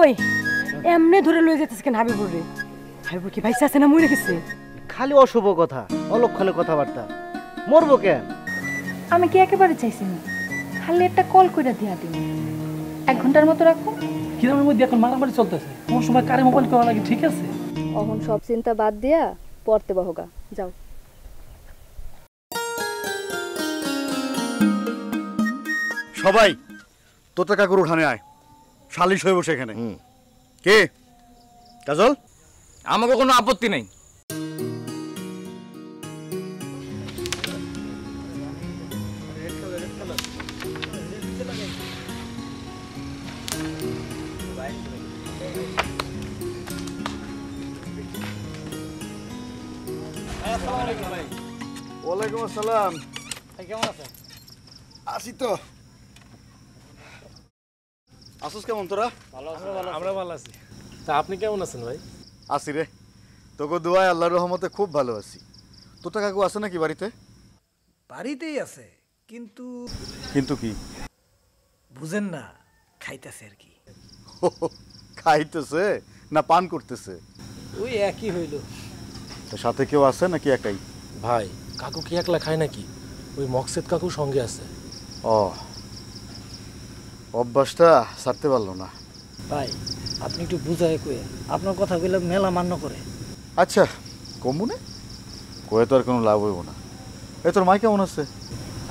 ওই এমনি ধরে লয়ে যেতেছে কেন হাবিবুর রে? হাবিবুর কি ভাইসা আছে না মরে গেছে? খালি অশুভ কথা, অলক্ষণে কথাবার্তা। মরবো কেন? আমি কি একেবারে চাইছি না, খালি একটা কল কইরা দিয়া দিন, 1 ঘন্টার মতো রাখো। কিরমের মধ্যে এখন মারামারি চলতেছে, কোন সময় কারে মোবাইল করা লাগে, ঠিক আছে? অহন সব চিন্তা বাদ দিয়া পড়তে বহগা, যাও। সবাই তোতা কাকুর উঠানে আয়, সালিশ হয়ে বসে এখানে। কে? কাজল? আমাকে কোনো আপত্তি নেই। ওয়ালাইকুম আসসালাম। কেমন আছেন? আছি তো। আসুস কেমন তোরা? আমরা ভালো আছি। তা আপনি কেমন আছেন ভাই? আছি রে, তোকে দোয়ায় আল্লাহর রহমতে খুব ভালো আছি। তোতা কাকু আছে নাকি বাড়িতে? বাড়িতেই আছে, কিন্তু কিন্তু কি? বুঝেন না, খাইতেছে আর কি। খাইতেছে না পান করতেছে? ওই একই হইল। তো সাথে কেউ আছে নাকি একাই? ভাই কাকু কি একলা খায় নাকি? ওই মকসেদ কাকু সঙ্গে আছে। ও, অভ্যাসটা ছাড়তে পারলো না। ভাই আপনি একটু বুঝায় কয়ে, আপনার কথা কইলে মেলা মান্য করে। আচ্ছা কমুনে কয়ে তো আর কোনো লাভ হইব না। এ তোর মা কেমন আছে?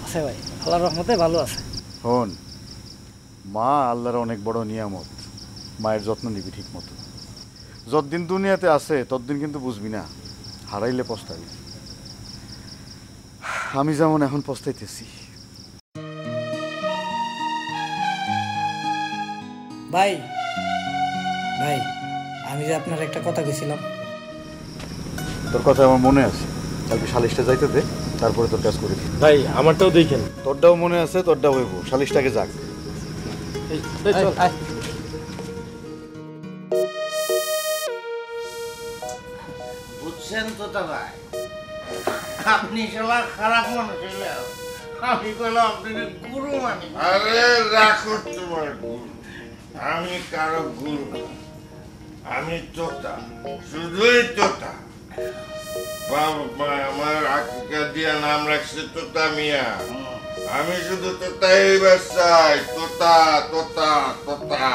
আছে ভাই, আল্লাহর রহমতে ভালো আছে। হন, মা আল্লাহর অনেক বড় নিয়ামত, মায়ের যত্ন নিবি ঠিক মতো। যতদিন দুনিয়াতে আছে ততদিন কিন্তু বুঝবি না, হারাইলে পস্তাবি। আমি যেমন এখন পস্তাইতেছি। ভাই ভাই আমি যে আপনার একটা কথা কইছিলাম। তোর কথা আমার মনে আছে, কালকে সালিশটা যাইতে দে, তারপরে তোর কাজ করে দিই। ভাই আমারটাও দেখেন। তোরটাও মনে আছে, তোরটাও হইব, সালিশটাকে যাক। চল বুঝছেন তো তা ভাই, আপনি শালা খারাপ মানুষ হইলে আমি কইলাম আপনি গুরু মানি। আরে রাখো তোমার গুরু, আমি কারো গুরু না। আমি তোতা, শুধুই তোতা। বাবা আমার আকিকা দিয়া নাম রাখছে তোতা মিয়া। আমি শুধু তোতাই চাই, তোতা তোতা তোতা।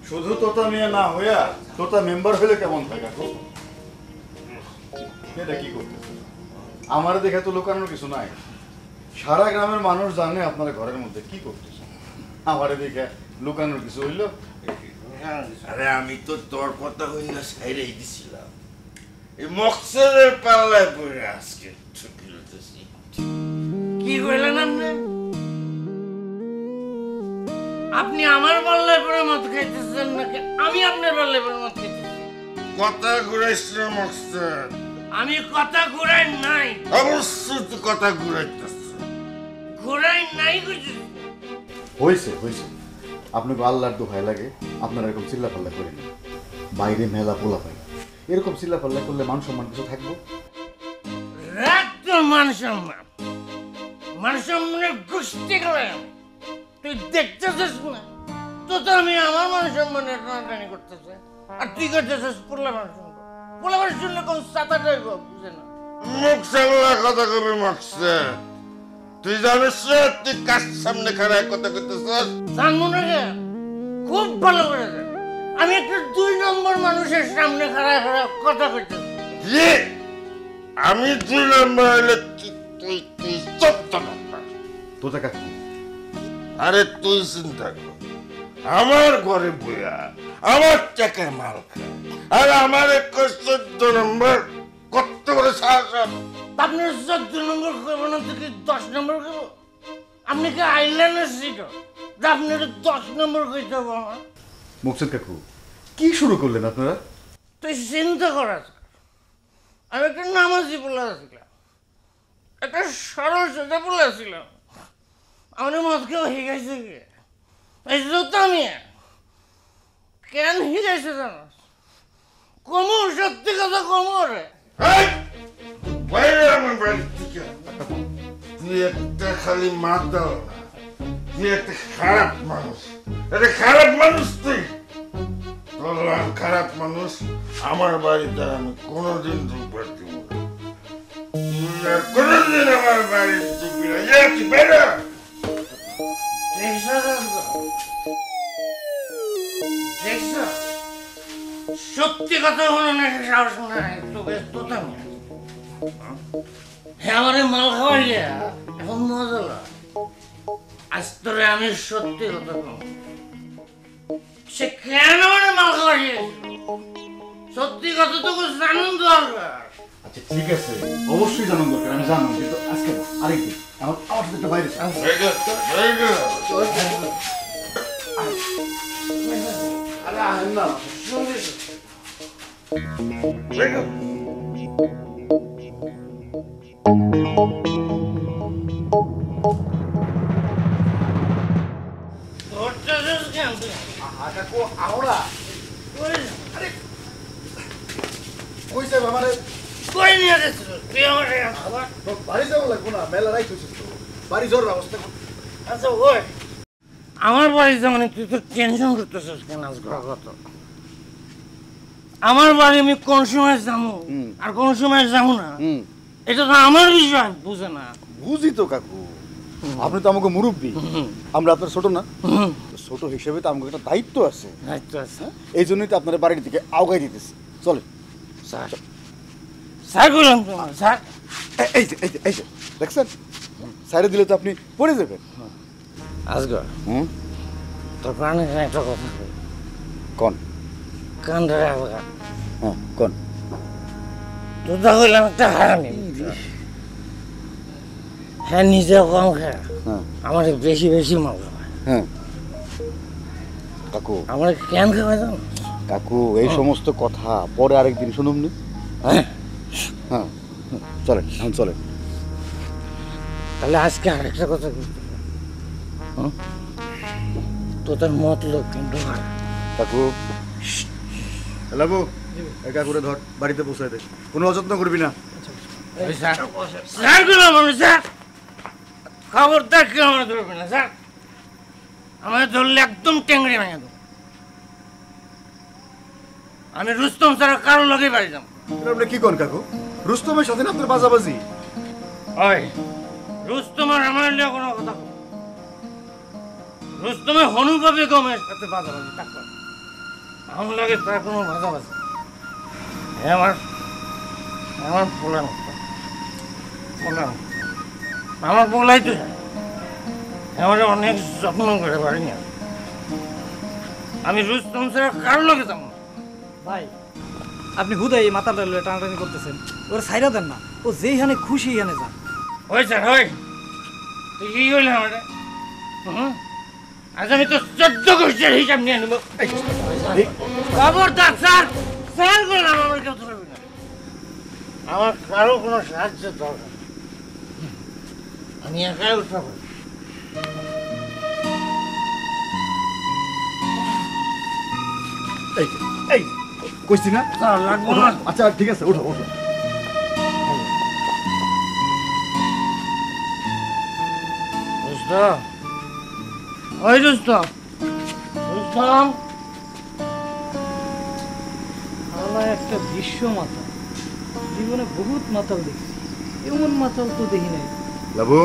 শুধু তোতা নিয়ে না হইয়া তোতা মেম্বার হইলে কেমন থাকে? এটা কি করতেছে? আমার দেখে তো লুকানোর কিছু নাই, সারা গ্রামের মানুষ জানে আপনারা ঘরের মধ্যে কি করতেছে। আমারে দেখে লুকানোর কিছু হইলো? আরে আমি তো তোর কথা হইনা সাইরেই দিছিলাম, এই মকসদের পাল্লায় পড়ে আজকে ঠুকিলতেছি। কি কইলেন আপনি? আপনি আমার পাল্লায় পরে মদ খাইতেছেন নাকি আমি আপনার পাল্লায় পরে মদ খাইতেছি? কথা ঘুরাইছ না মকসদ? আমি কথা ঘুরাই নাই। অবশ্যই তুই কথা ঘুরাইতেছ। ঘুরাই নাই কইছি। হয়েছে হয়েছে, আপনাকে আল্লাহর দোহাই লাগে আপনারা এরকম চিল্লা পাল্লা করেন। বাইরে মেলা পোলা পাই, এরকম চিল্লা পাল্লা করলে মান সম্মান কিছু থাকবো? রাখ তোর মান সম্মান, মান সম্মানের গোষ্ঠী করে তুই দেখতেছিস না তো? তো আমি আমার মান সম্মানের টানাটানি করতেছে আর তুই করতেছিস পোলা মান সম্মান। পোলা মানুষ শুনলে কোন সাতা যাইব বুঝে না। মুখ সামলা কথা কবি মকসদ, তুই জানিস না তুই কার সামনে খারাপ কথা কইতেছিস? জানবো না কে? খুব ভালো করে জানি। আমি একটা 2 নম্বর মানুষের সামনে খারাপ খারাপ কথা কইতেছি। কি? আমি 2 নম্বর হইলে তুই তুই 14 নম্বর। তোতা কাকু, আরে তুই চিন্তা কর, আমার ঘরে বইয়া আমার টাকায় মাল খায় আর আমার 14 নম্বর কত করে সাহস? আপনি 14 নম্বর করবো না তো কি 10 নম্বর করবো? আপনি কি আইল্যান্ডের সিট আপনি 10 নম্বর কইতে হবে আমার? মুকসেদ কাকু কি শুরু করলেন আপনারা? তুই চিন্তা করাস, আমি একটা নামাজি বলে আসছিলাম, একটা সরল সোজা বলে আসছিলাম। আমার মদ কেউ হিগাইছে কি? এই জোতা মিয়া কেন হিগাইছে জানাস? কোমর, সত্যি কথা কোমরে। বাইরে আমার বাড়ি থেকে তুই একটা খালি মাতাল না, তুই একটা খারাপ মানুষ, একটা খারাপ মানুষ তুই। বললাম খারাপ মানুষ, আমার বাড়িতে আমি কোনোদিন ঢুকবার দিব না। তুই আর কোনোদিন আমার বাড়িতে ঢুকবি না। তুই বেরো। দেখছো, সত্যি কথা হলো না, সাহস নাই তো ব্যস্ততা নেই। হ্যাঁ, আমার মাল খাওয়াই এখন মজা লাগে। আজ তোরে আমি সত্যি কথা বলবো, সে কেন আমার মাল খাওয়াই সত্যি কথা তো জানুন দরকার। আচ্ছা ঠিক আছে, অবশ্যই জানান দরকার, আমি জানলাম, কিন্তু আজকে আরেকদিন আমার সাথে একটা বাইরে না। কই নিয়ে যাচ্ছিল তুই আমার বাড়ি যাবো লাগবো না, মেলা রাইট হয়েছিস তো, বাড়ি যাওয়ার ব্যবস্থা কর। আচ্ছা ওই আমার বাড়ি যেমন তুই তো টেনশন করতেছিস কেন? আজ কত আমার বাড়ি আমি কোন সময় যাবো আর কোন সময় যাবো না, এটা তো আমার বিষয়, বুঝে না। বুঝি তো কাকু, আপনি তো আমাকে মুরব্বী, আমরা আপনার ছোট না, ছোট হিসেবে তো আমাকে একটা দায়িত্ব আছে। দায়িত্ব আছে, এই জন্যই তো আপনার বাড়ির দিকে আওগাই দিতেছি। চলে স্যার, স্যার বললাম তোমার স্যার। এই যে এই যে এই যে দেখছেন, সাইডে দিলে তো আপনি পড়ে যাবেন। আজগর তোর প্রাণে একটা কথা কোন কান ধরে হ্যাঁ কোন তোরা হইলাম একটা হারামি। হ্যাঁ, নিজে কম খায়, আমার বেশি বেশি মাল খাওয়ায়। হ্যাঁ কাকু, আমার কেন খাওয়াই জানো? কাকু এই সমস্ত কথা পরে আরেকদিন শুনুন নি। হ্যাঁ হ্যাঁ চলেন, এখন চলেন। তাহলে আজকে আরেকটা কথা বলতে তোদের মতলব কিন্তু কাকু লাবু এই কাকুরে ধর, বাড়িতে পৌঁছায় দে, কোনো অযত্ন করবি না। স্যার গুলো মানুষ স্যার, খবরদার কেউ আমার ধরবে না স্যার, আমাকে ধরলে একদম টেঙ্গড়ি ভেঙে দেবো। আমি রুস্তম স্যার কারোর লগে বাড়ি যাবো। আপনি কি করেন কাকু? রুস্তমের সাথে আপনার বাজাবাজি? ওই রুস্তমের আমার নিয়ে কোনো কথা বল, রুস্তমের হনুকা বেগমের সাথে বাজাবাজি থাকবে, আমার লাগে তার কোনো বাজাবাজি। আমার আমার পোলা আমার পোলাই তো আমার অনেক যত্ন করে বাড়ি না। আমি রুস্তম স্যার কারোর লগে যাবো না। ভাই আপনি হুদাই মাথাটা টানাটানি করতেছেন, ওরা সাইরা দেন না, ও যেইখানে খুশি এইখানে যান। ওই স্যার ওই তুই কি করলি আমার? আজ আমি তো 14 গোষ্ঠীর হিসাব নিয়ে নেবো। খবরদার স্যার, স্যার করলাম আমার কেউ ধরবি না, আমার কারো কোনো সাহায্যের দরকার, আমি একাই উঠতে পারি। এই এই কইছি না লাগবো না। আচ্ছা ঠিক আছে, ওঠো ওঠো। রুস্তম, ওই রুস্তম, রুস্তম, আমার একটা বিশ্ব মাতাল, জীবনে বহুত মাতাল দেখছি, এমন মাতাল তো দেখি নাই। লাবু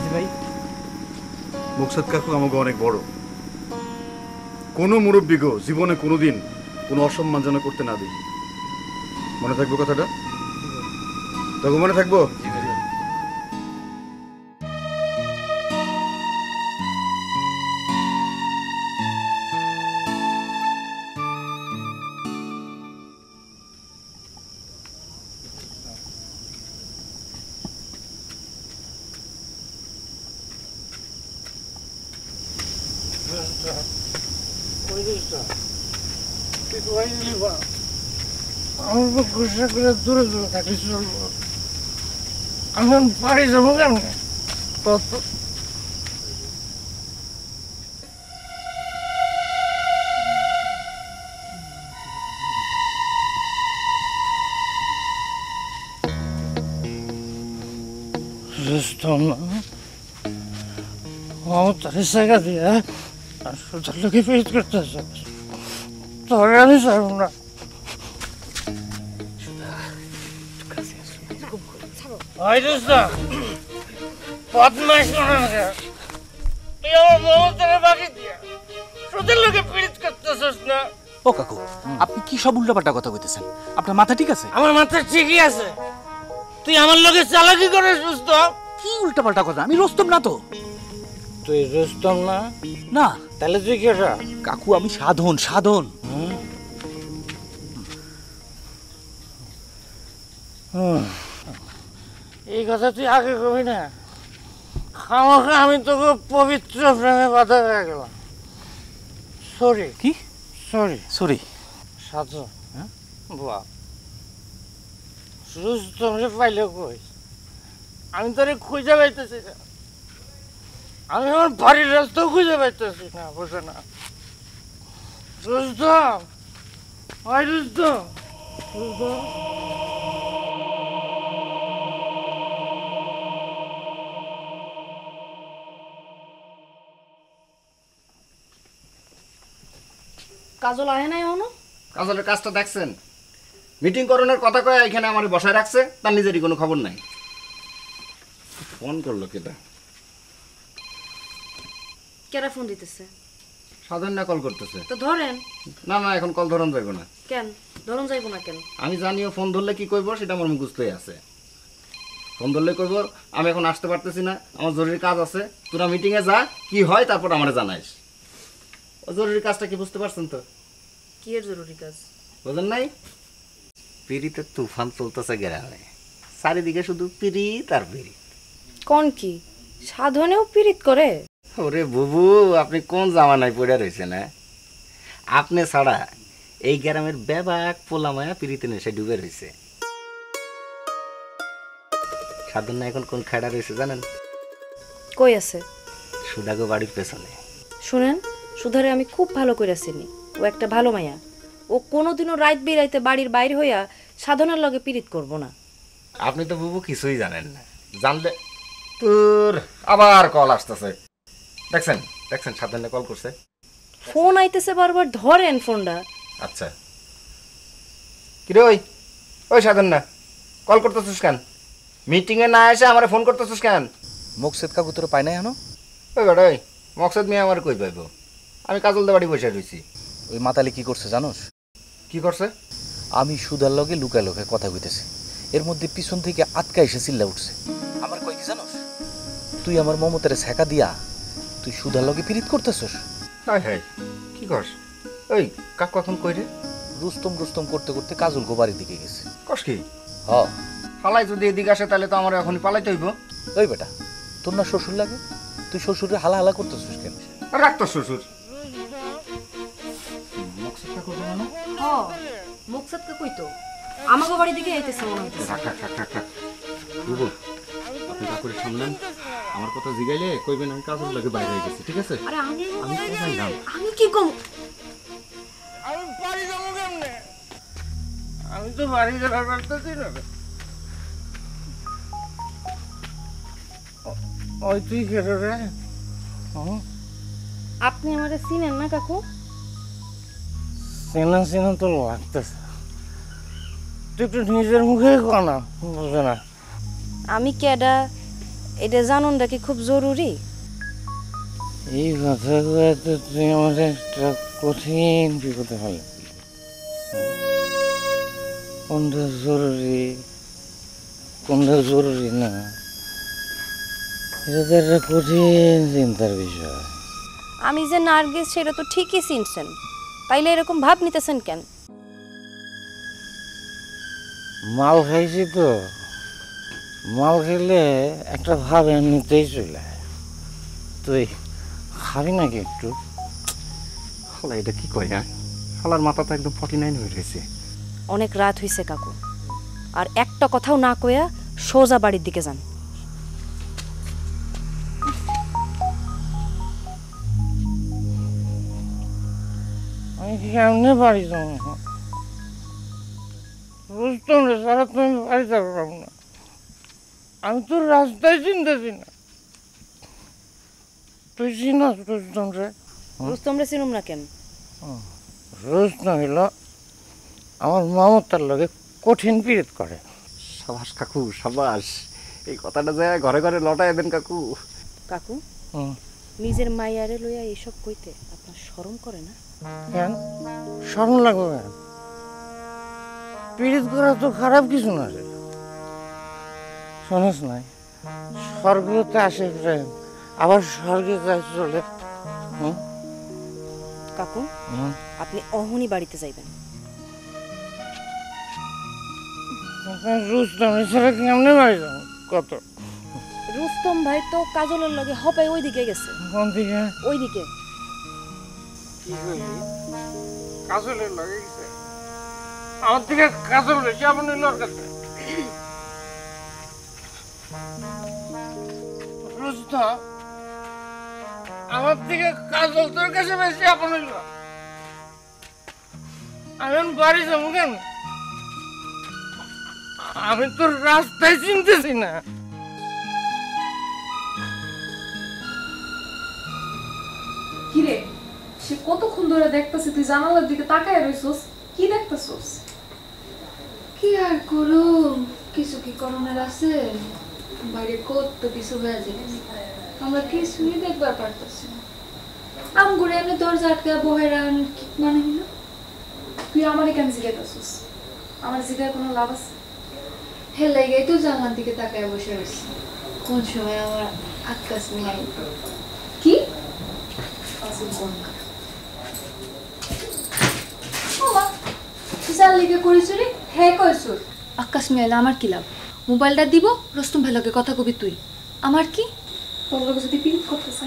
জি ভাই। মুকসাদ কাকু আমাকে অনেক বড়, কোনো মুরব্বীগো জীবনে কোনোদিন কোনো অসম্মান যেন করতে না দিই। মনে থাকবো কথাটা? তখন মনে থাকবো? আমার তো গুসা করে দূরে দূরে থাকলে চলবো, আমি বাড়ি যাবো কেন? রুস্তম মমতার জায়গা দিয়া আর সুধার লোকে পেট করতেছ, তোরে আমি ছাড়ব না। বদমাইশ মনে তুই আমার মমতারে বাকি দিয়া সুদের লোকে পীড়িত করতেছিস না। ও কাকু, আপনি কি সব উল্টাপাল্টা কথা কইতেছেন? আপনার মাথা ঠিক আছে? আমার মাথা ঠিকই আছে। তুই আমার লোকে চালাকি করে সুস্থ। কি উল্টাপাল্টা কথা? আমি রোস্তম না তো। তুই রুস্তম না? না। তাহলে তুই কেটা? কাকু আমি সাধন। সাধন এই কথা তুই আগে কবি না। খামাখা আমি তোকে পবিত্র প্রেমে বাধা হয়ে গেলাম। সরি। কি? Sorry sorry. সাধু বাহ, রুস্তম রে পাইলে কই? আমি তোরে খুঁজে পাইতেছি না। আমি আমার বাড়ির রাস্তাও খুঁজে পাইতেছি না। বুঝে না রুস্তম? হয় রুস্তম? রুস্তম কাজল আহে নাই এখনো? কাজলের কাজটা দেখছেন? মিটিং করণের কথা কয়ে এখানে আমার বসায় রাখছে, তার নিজেরই কোনো খবর নাই। ফোন করলো কেটা? কেরা ফোন দিতেছে? সাধারণ কল করতেছে। তো ধরেন। না না, এখন কল ধরন যাইব না। কেন ধরন যাইব না কেন? আমি জানিও ফোন ধরলে কি কইব সেটা আমার মুখস্থই আছে। ফোন ধরলে কইব আমি এখন আসতে পারতেছি না, আমার জরুরি কাজ আছে, তোরা মিটিংয়ে যা, কি হয় তারপর আমার জানাইস। ও জরুরি কাজটা কি বুঝতে পারছেন তো? কি এর জরুরি কাজ? বুঝেন নাই? পিড়িতের তুফান চলতেছে গ্রামে, চারিদিকে শুধু পিড়িত আর পিড়িত। কোন কি সাধনেও পীড়িত করে? ওরে বুবু, আপনি কোন জামানায় পড়ে রয়েছেন? আপনি ছাড়া এই গ্রামের ব্যাপক পোলামায়া পিড়িতে নেশে ডুবে রয়েছে। সাধন না এখন কোন খেড়া রয়েছে জানেন? কই আছে? সুদাগো বাড়ির পেছনে। শুনেন, সুধারে আমি খুব ভালো করে চিনি। ও একটা ভালো মাইয়া। ও কোনোদিনও রাত বেরাইতে বাড়ির বাইরে হইয়া সাধনার লগে পীড়িত করব না। আপনি তো বুবু কিছুই জানেন না। জানলে তোর আবার কল আসতেছে। দেখছেন দেখছেন, সাধনে কল করছে। ফোন আইতেছে বারবার, ধরেন ফোনটা। আচ্ছা কিরে ওই সাধন না কল করতেছিস কেন? মিটিংয়ে না এসে আমার ফোন করতেছিস কেন? মুকসেদ কাকু তোর পাই নাই এখনো? ওই বেটা ওই মকসদ মেয়ে আমার কই পাইব? আমি কাজলদা বাড়ি বসে রয়েছি। ওই মাতালি কি করছে জানোস? কি করছে? আমি সুদার লগে লুকায় লুকায় কথা কইতেছি, এর মধ্যে পিছন থেকে আটকা এসে চিল্লা উঠছে। আমার কই কি জানোস? তুই আমার মমতারে ছেঁকা দিয়া তুই সুদার লগে পীড়িত করতেছস। হাই হাই, কি করস? ওই কাকু এখন কই রে? রুস্তম রুস্তম করতে করতে কাজল গো বাড়ির দিকে গেছে। কস কি? হ। পালাই যদি এদিকে আসে তাহলে তো আমার এখনই পালাইতে হইব। ওই বেটা, তোর না শ্বশুর লাগে? তুই শ্বশুরে হালা হালা করতেছিস কেন? রাখ তোর শ্বশুর। মুকসাদ কই তো আমাগো বাড়ি দিকে আইতেছে মনে হইতেছে। বুবু, আপনি কাকুরে সামলান। আমার কথা জিগাইলে কইবেন আমি কাজল লাগে বাইরে হয়ে গেছি, ঠিক আছে? আরে আমি কোথায় যাম? আমি কি কম? আমি বাড়ি যাবো কেমনে? আমি তো বাড়ি যাওয়ার পারতেছি না। ওই তুই কেটে রে? আপনি আমারে চিনেন না কাকু? চেনা চেনা তো লাগতেছে। তুই একটু নিজের মুখে কর না, বুঝে না। আমি কেডা এটা জানুনটা কি খুব জরুরি? এই কথাগুলো তো তুই আমাদের একটা কঠিন বিপদে ফেলে। কোনটা জরুরি কোনটা জরুরি না, এটা তো একটা কঠিন চিন্তার বিষয়। আমি যে নার্গিস সেটা তো ঠিকই চিনছেন, তাইলে এরকম ভাব নিতেছেন কেন? মাল খাইছি তো, মাল খেলে একটা ভাব এমনিতেই চলে। তুই খাবি নাকি একটু? শালা এটা কি কয়? হ্যাঁ, শালার মাথা তো একদম 49 হয়ে রয়েছে। অনেক রাত হইছে কাকু, আর একটা কথাও না কইয়া সোজা বাড়ির দিকে যান। আমি কেমনে বাড়ি যাবো? রুস্তম রে সারা তুমি বাড়ি যাবো না। আমি তো রাস্তায় চিনতেছি না। তুই চিনস রুস্তম রে? রুস্তমরে চিনুম না কেন? রুস্তম হইল আমার মমতার লগে কঠিন পীড়িত করে। সাবাস কাকু সাবাস, এই কথাটা যায় ঘরে ঘরে লটায় দেন কাকু। কাকু, নিজের মাইয়ারে লইয়া এইসব কইতে আপনার শরম করে না? কেন শরম লাগবে কেন? পীড়িত করা তো খারাপ কিছু না রে। শোনস নাই, স্বর্গতে আসে প্রেম, আবার স্বর্গে যায় চলে। কাকু, আপনি অহনি বাড়িতে যাইবেন। রুস্তম এছাড়া কেমনে বাড়ি যাবো কত? রুস্তম ভাই তো কাজলের লগে হপে ওইদিকে গেছে। কোন দিকে? ওইদিকে। কি কইলি? কাজলের লগে গেছে? আমার দিকে কাজল বেশি আপন লোর কাছে। রুস্তম, আমার দিকে কাজল তোর কাছে বেশি আপন হইল? আমি বাড়ি যাবো কেন? আমি তোর রাস্তায় চিনতেছি না। কিরে, সে কতক্ষণ ধরে দেখতেছে, তুই জানালার দিকে তাকায় রইছস, কি দেখতেছস? কি আর করুম, কিছু কি করণের আছে? বাইরে কত কিছু হয়ে যায়, আমরা কিছুই দেখবার পারতেছি না। আমগুড়ে এমনি দরজা আটকে বহে রান কি মানে হইল? তুই আমারে কেন জিজ্ঞাসা? আমার জিজ্ঞার কোনো লাভ আছে? হে লেগেই তো জানলার দিকে তাকায় বসে রয়েছি। কোন সময় আমার আকাশ নিয়ে আইব। কি? যার লিগে করি চুরি হে কইছুর। আকাশ মেলে আমার কি লাভ? মোবাইলটা দিব, রুস্তম ভাইলকে কথা কবি তুই। আমার কি? তোর লোক যদি পিরিত করতেছে,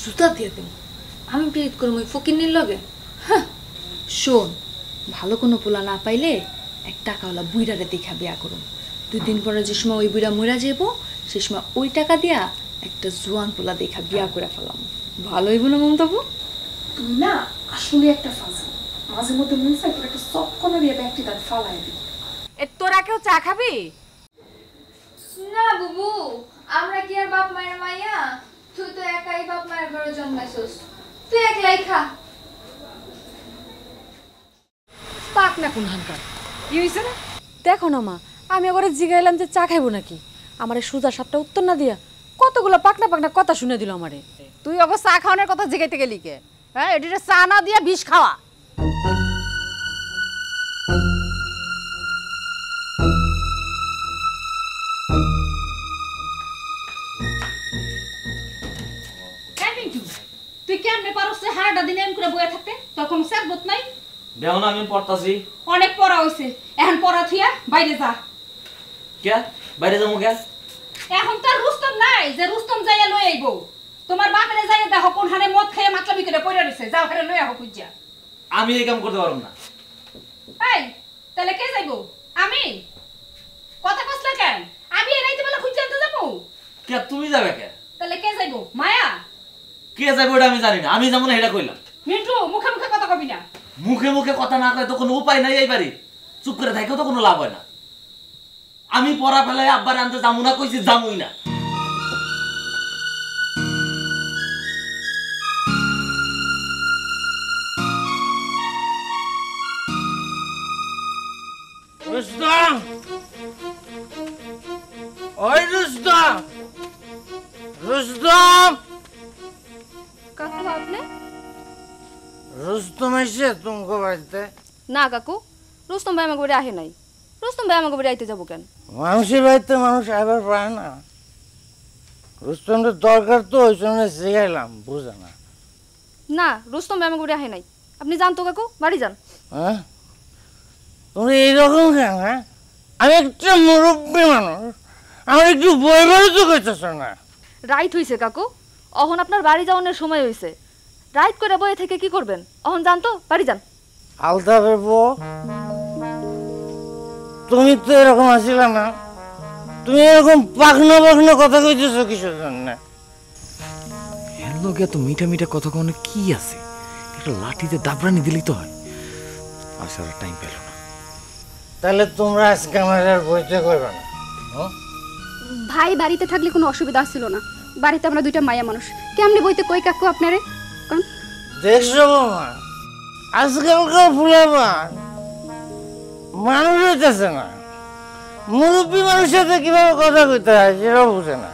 জুতা দিয়ে দেব। আমি পিরিত করবো ওই ফকিন্নির লগে? হ্যাঁ, শোন, ভালো কোনো পোলা না পাইলে এক টাকাওয়ালা বুইড়ারে দেখা বিয়া করুন। 2 দিন পরে যে সময় ওই বুইড়া মরা যাবো, সে সময় ওই টাকা দিয়া একটা জোয়ান পোলা দেখা বিয়া করে ফেলাম। ভালো হইব না মমতাবু? তুই না আসলে একটা ফাজি। মাঝে মধ্যে মন চাই তোর একটা চক্কনা দিয়ে ব্যাগটি তার ফালাই দিই। তোরা কেউ চা খাবি? না বুবু, আমরা কি আর বাপ মায়ের মাইয়া? তুই তো একাই বাপ মায়ের ঘরে জন্মাইছস, তুই একলাই খা। পাক না কোন হানকার কি হয়েছে না? দেখো না মা, আমি আবার জিগাইলাম যে চা খাইবো নাকি, আমারে সুজা সাপটা উত্তর না দিয়া কতগুলো পাকনা পাকনা কথা শুনে দিল আমারে। তুই ওকে চা খাওয়ানোর কথা জিগাইতে গেলি কে? হ্যাঁ, এটিতে চা না দিয়া বিষ খাওয়া। তুই কেমনে পারছ হারাটা দিন এম করে বয়ে থাকতে? তোর কোনো সেরবত নাই? দেখো না আমি পড়তাছি। অনেক পড়া হইছে, এখন পড়া থিয়া বাইরে যা। কে বাইরে যাবো কে? এখন তার রুস্তম নাই যে রুস্তম যাইয়া লই আইব। তোমার বাপরে যাইয়া দেখো কোন হানে মদ খাইয়া মাতলামি করে পড়ে রইছে, যাও হারে লই আহো কুজ্জা। আমি এই কাম করতে পারব না। এই তাহলে কে যাইব? আমি? কথা কইছলা কেন? আমি এই রাইতে বেলা খুঁজে আনতে যাবো? কে তুমি যাবে কে? তাহলে কে যাইব? মায়া? কে যাবে ওটা আমি জানি না, আমি যাবো না এটা কইলাম। মিন্টু, মুখে মুখে কথা কবি না। মুখে মুখে কথা না কয় তো কোনো উপায় নাই, এই বাড়ি চুপ করে থাকেও তো কোনো লাভ হয় না। আমি পড়া ফেলাই আব্বার আনতে যাবো না কইছি, যাবোই না। রুস্তম, ওই রুস্তম, রুস্তম। কাকু আপনি? রুস্তম এসে তোমাকে বাড়িতে? না কাকু, রুস্তম ভাই আমাকে বাড়ি আহে নাই। রুস্তম ভাই আমাকে বাড়ি আইতে যাবো কেন? মানুষের বাড়িতে মানুষ আবার পায় না। রুস্তমের দরকার তো ওই জন্য শিখাইলাম, বুঝে না। না, রুস্তম ভাই আমাকে বাড়ি আহে নাই। আপনি যান তো কাকু, বাড়ি যান। হ্যাঁ, তুমি এইরকম কেন? হ্যাঁ, আমি একটা মুরব্বী মানুষ, আমার একটু বই বই তো করতেছ না। রাইট হইছে কাকু, অহন আপনার বাড়ি যাওয়ানোর সময় হইছে। রাইট করে বয়ে থেকে কি করবেন? অহন যান তো, বাড়ি যান। আলতাফের বউ, তুমি তো এরকম আসিলা না। তুমি এরকম পাখনো পাখনো কথা কইতেছো কিসের জন্য? এর লগে এত মিঠা মিঠা কথা কোনো কি আছে? একটা লাঠিতে দাবরানি দিলেই তো হয়। আসার টাইম পেল না। তাহলে তোমরা আজকে আমার আর বইতে করবে না? ভাই বাড়িতে থাকলে কোনো অসুবিধা ছিল না, বাড়িতে আমরা দুইটা মায়া মানুষ, কেমনে বইতে কই কাকু আপনারে কোন? দেখছো মামা, আজকালকার ফুলাবান মানুষ হইতেছে না, মুরব্বী মানুষের সাথে কিভাবে কথা কইতে হয় সেটাও বুঝে না।